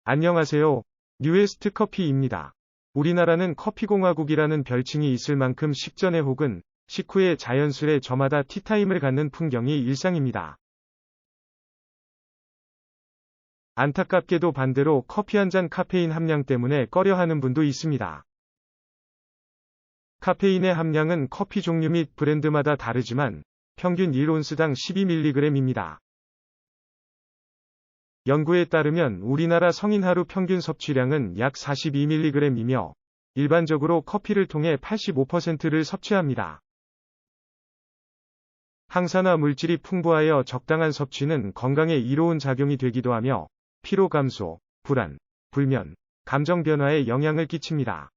안녕하세요. 뉴에스트 커피입니다. 우리나라는 커피공화국이라는 별칭이 있을 만큼 식전에 혹은 식후에 자연스레 저마다 티타임을 갖는 풍경이 일상입니다. 안타깝게도 반대로 커피 한 잔 카페인 함량 때문에 꺼려하는 분도 있습니다. 카페인의 함량은 커피 종류 및 브랜드마다 다르지만 평균 1온스당 12mg입니다. 연구에 따르면 우리나라 성인 하루 평균 섭취량은 약 42mg이며 일반적으로 커피를 통해 85%를 섭취합니다. 항산화 물질이 풍부하여 적당한 섭취는 건강에 이로운 작용이 되기도 하며 피로 감소, 불안, 불면, 감정 변화에 영향을 끼칩니다.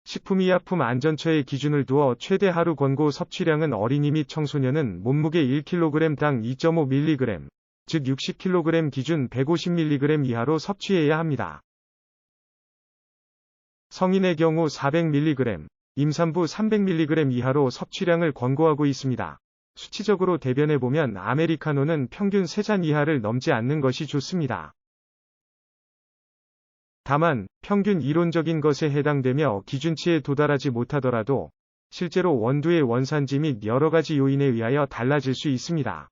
식품의약품안전처의 기준을 두어 최대 하루 권고 섭취량은 어린이 및 청소년은 몸무게 1kg당 2.5mg, 즉 60kg 기준 150mg 이하로 섭취해야 합니다. 성인의 경우 400mg, 임산부 300mg 이하로 섭취량을 권고하고 있습니다. 수치적으로 대변해보면 아메리카노는 평균 3잔 이하를 넘지 않는 것이 좋습니다. 다만 평균 이론적인 것에 해당되며 기준치에 도달하지 못하더라도 실제로 원두의 원산지 및 여러가지 요인에 의하여 달라질 수 있습니다.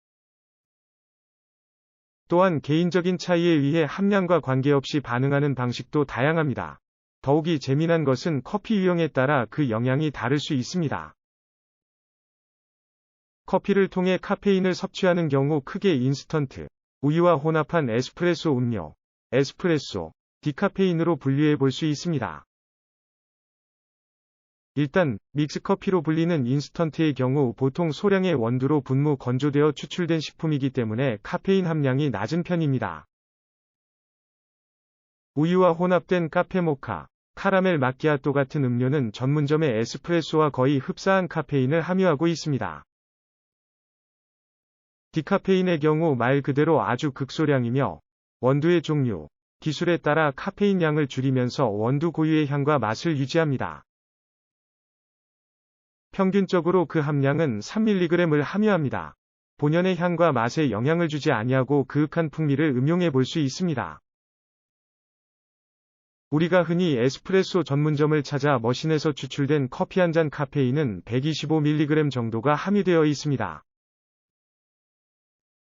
또한 개인적인 차이에 의해 함량과 관계없이 반응하는 방식도 다양합니다. 더욱이 재미난 것은 커피 유형에 따라 그 영향이 다를 수 있습니다. 커피를 통해 카페인을 섭취하는 경우 크게 인스턴트, 우유와 혼합한 에스프레소 음료, 에스프레소, 디카페인으로 분류해 볼 수 있습니다. 일단 믹스커피로 불리는 인스턴트의 경우 보통 소량의 원두로 분무 건조되어 추출된 식품이기 때문에 카페인 함량이 낮은 편입니다. 우유와 혼합된 카페모카, 카라멜 마키아또 같은 음료는 전문점의 에스프레소와 거의 흡사한 카페인을 함유하고 있습니다. 디카페인의 경우 말 그대로 아주 극소량이며 원두의 종류, 기술에 따라 카페인 양을 줄이면서 원두 고유의 향과 맛을 유지합니다. 평균적으로 그 함량은 3mg을 함유합니다. 본연의 향과 맛에 영향을 주지 아니하고 그윽한 풍미를 음용해 볼 수 있습니다. 우리가 흔히 에스프레소 전문점을 찾아 머신에서 추출된 커피 한 잔 카페인은 125mg 정도가 함유되어 있습니다.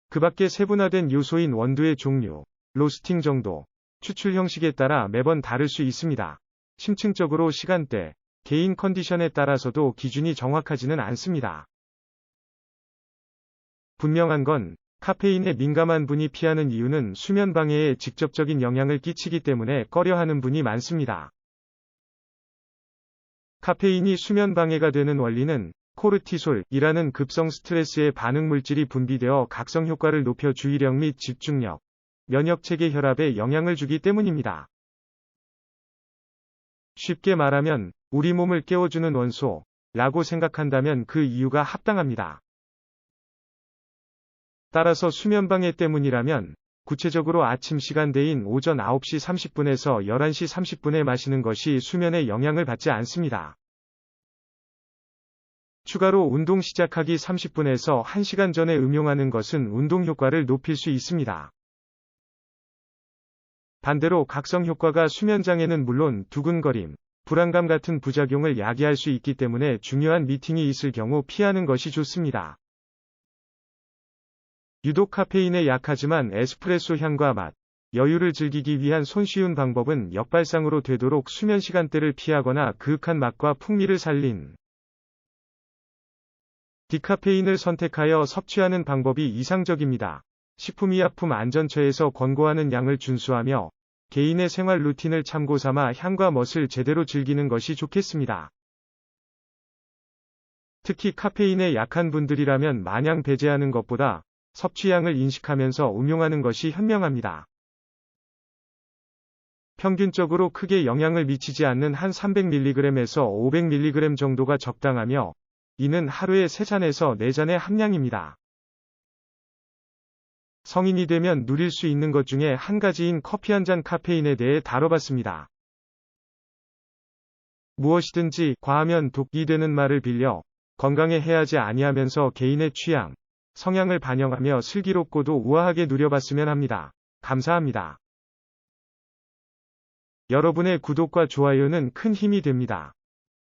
그 밖에 세분화된 요소인 원두의 종류, 로스팅 정도, 추출 형식에 따라 매번 다를 수 있습니다. 심층적으로 시간대, 개인 컨디션에 따라서도 기준이 정확하지는 않습니다. 분명한 건 카페인에 민감한 분이 피하는 이유는 수면 방해에 직접적인 영향을 끼치기 때문에 꺼려하는 분이 많습니다. 카페인이 수면 방해가 되는 원리는 코르티솔이라는 급성 스트레스의 반응 물질이 분비되어 각성 효과를 높여 주의력 및 집중력, 면역체계 혈압에 영향을 주기 때문입니다. 쉽게 말하면 우리 몸을 깨워주는 원소라고 생각한다면 그 이유가 합당합니다. 따라서 수면방해 때문이라면 구체적으로 아침 시간대인 오전 9시 30분에서 11시 30분에 마시는 것이 수면에 영향을 받지 않습니다. 추가로 운동 시작하기 30분에서 1시간 전에 음용하는 것은 운동 효과를 높일 수 있습니다. 반대로 각성 효과가 수면장애는 물론 두근거림, 불안감 같은 부작용을 야기할 수 있기 때문에 중요한 미팅이 있을 경우 피하는 것이 좋습니다. 유독 카페인에 약하지만 에스프레소 향과 맛, 여유를 즐기기 위한 손쉬운 방법은 역발상으로 되도록 수면 시간대를 피하거나 그윽한 맛과 풍미를 살린 디카페인을 선택하여 섭취하는 방법이 이상적입니다. 식품의약품안전처에서 권고하는 양을 준수하며 개인의 생활 루틴을 참고 삼아 향과 멋을 제대로 즐기는 것이 좋겠습니다. 특히 카페인에 약한 분들이라면 마냥 배제하는 것보다 섭취량을 인식하면서 음용하는 것이 현명합니다. 평균적으로 크게 영향을 미치지 않는 한 300mg에서 500mg 정도가 적당하며 이는 하루에 3잔에서 4잔의 함량입니다. 성인이 되면 누릴 수 있는 것 중에 한 가지인 커피 한 잔 카페인에 대해 다뤄봤습니다. 무엇이든지 과하면 독이 되는 말을 빌려 건강에 해하지 아니하면서 개인의 취향, 성향을 반영하며 슬기롭고도 우아하게 누려봤으면 합니다. 감사합니다. 여러분의 구독과 좋아요는 큰 힘이 됩니다.